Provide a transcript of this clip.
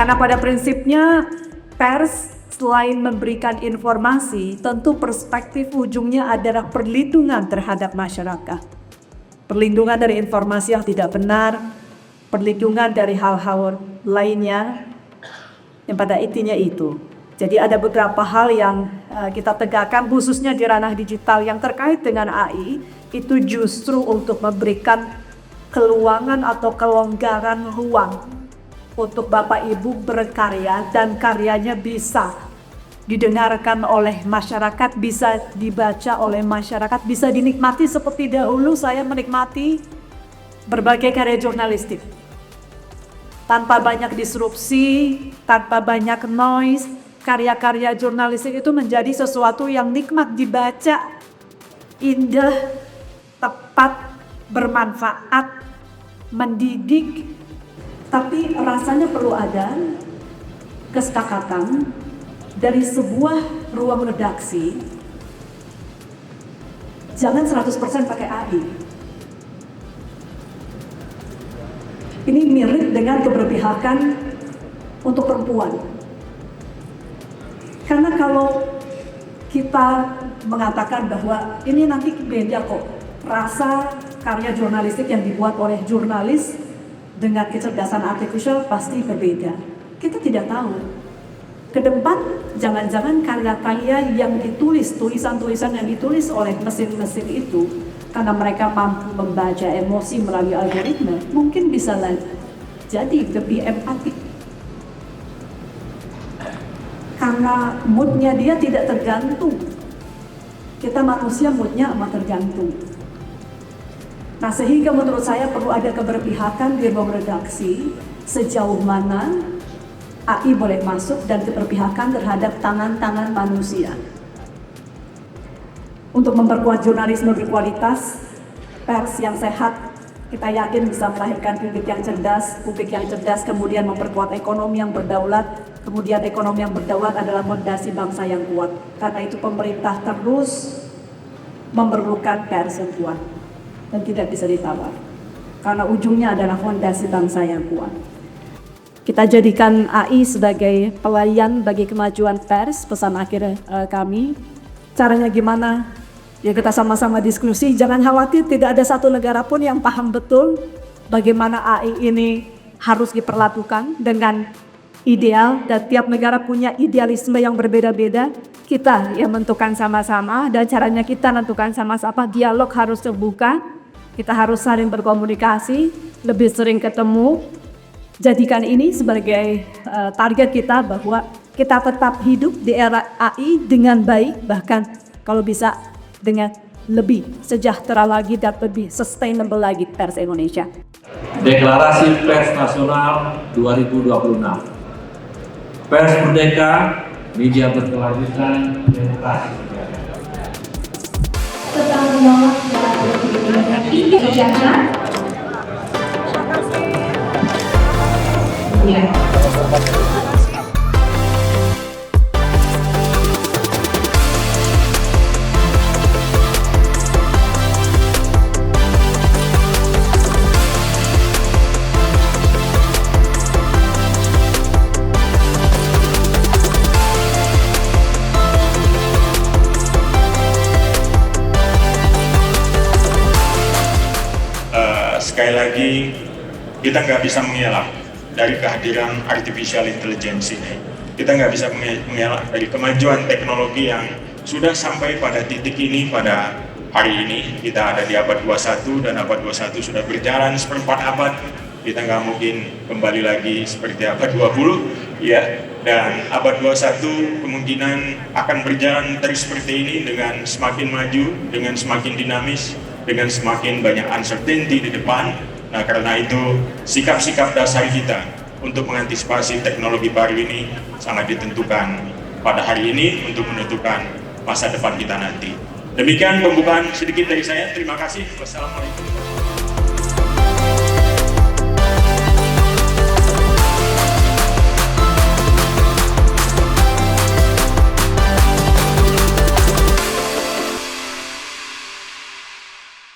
Karena pada prinsipnya pers selain memberikan informasi, tentu perspektif ujungnya adalah perlindungan terhadap masyarakat. Perlindungan dari informasi yang tidak benar, perlindungan dari hal-hal lainnya yang pada intinya itu. Jadi ada beberapa hal yang kita tegakkan khususnya di ranah digital yang terkait dengan AI, itu justru untuk memberikan keluangan atau kelonggaran ruang untuk Bapak Ibu berkarya dan karyanya bisa didengarkan oleh masyarakat, bisa dibaca oleh masyarakat, bisa dinikmati seperti dahulu saya menikmati berbagai karya jurnalistik. Tanpa banyak disrupsi, tanpa banyak noise, karya-karya jurnalistik itu menjadi sesuatu yang nikmat dibaca, indah, tepat, bermanfaat, mendidik, tapi rasanya perlu ada kesepakatan dari sebuah ruang redaksi, jangan 100% pakai AI. Ini mirip dengan keberpihakan untuk perempuan. Karena kalau kita mengatakan bahwa ini nanti beda kok, rasa karya jurnalistik yang dibuat oleh jurnalis dengan kecerdasan artificial pasti berbeda. Kita tidak tahu. Kedepan jangan-jangan karya-karya yang ditulis, tulisan-tulisan yang ditulis oleh mesin-mesin itu, karena mereka mampu membaca emosi melalui algoritma, mungkin bisa jadi lebih empatik. Karena moodnya dia tidak tergantung. Kita manusia moodnya amat tergantung. Nah, sehingga menurut saya perlu ada keberpihakan di ruang redaksi sejauh mana AI boleh masuk dan keberpihakan terhadap tangan-tangan manusia. Untuk memperkuat jurnalisme berkualitas, pers yang sehat, kita yakin bisa melahirkan publik yang cerdas, kemudian memperkuat ekonomi yang berdaulat, kemudian ekonomi yang berdaulat adalah fondasi bangsa yang kuat. Karena itu pemerintah terus memerlukan pers yang kuat dan tidak bisa ditawar. Karena ujungnya adalah fondasi bangsa yang kuat. Kita jadikan AI sebagai pelayan bagi kemajuan pers, pesan akhir kami. Caranya gimana? Ya kita sama-sama diskusi, jangan khawatir tidak ada satu negara pun yang paham betul bagaimana AI ini harus diperlakukan dengan ideal, dan tiap negara punya idealisme yang berbeda-beda. Kita yang menentukan sama-sama dan caranya kita menentukan sama-sama, dialog harus terbuka, kita harus saling berkomunikasi, lebih sering ketemu. Jadikan ini sebagai target kita bahwa kita tetap hidup di era AI dengan baik, bahkan kalau bisa dengan lebih sejahtera lagi dan lebih sustainable lagi pers Indonesia. Deklarasi Pers Nasional 2026. Pers merdeka, media berkelanjutan, demokrasi. Tentang menolak ini kerjaan. Ya. Sekali lagi, kita nggak bisa mengelak dari kehadiran artificial intelligence ini. Kita nggak bisa mengelak dari kemajuan teknologi yang sudah sampai pada titik ini pada hari ini. Kita ada di abad 21 dan abad 21 sudah berjalan seperempat abad. Kita nggak mungkin kembali lagi seperti abad 20, ya. Dan abad 21 kemungkinan akan berjalan terus seperti ini dengan semakin maju, dengan semakin dinamis, dengan semakin banyak uncertainty di depan. Nah, karena itu sikap-sikap dasar kita untuk mengantisipasi teknologi baru ini sangat ditentukan pada hari ini untuk menentukan masa depan kita nanti. Demikian pembukaan sedikit dari saya. Terima kasih. Wassalamualaikum.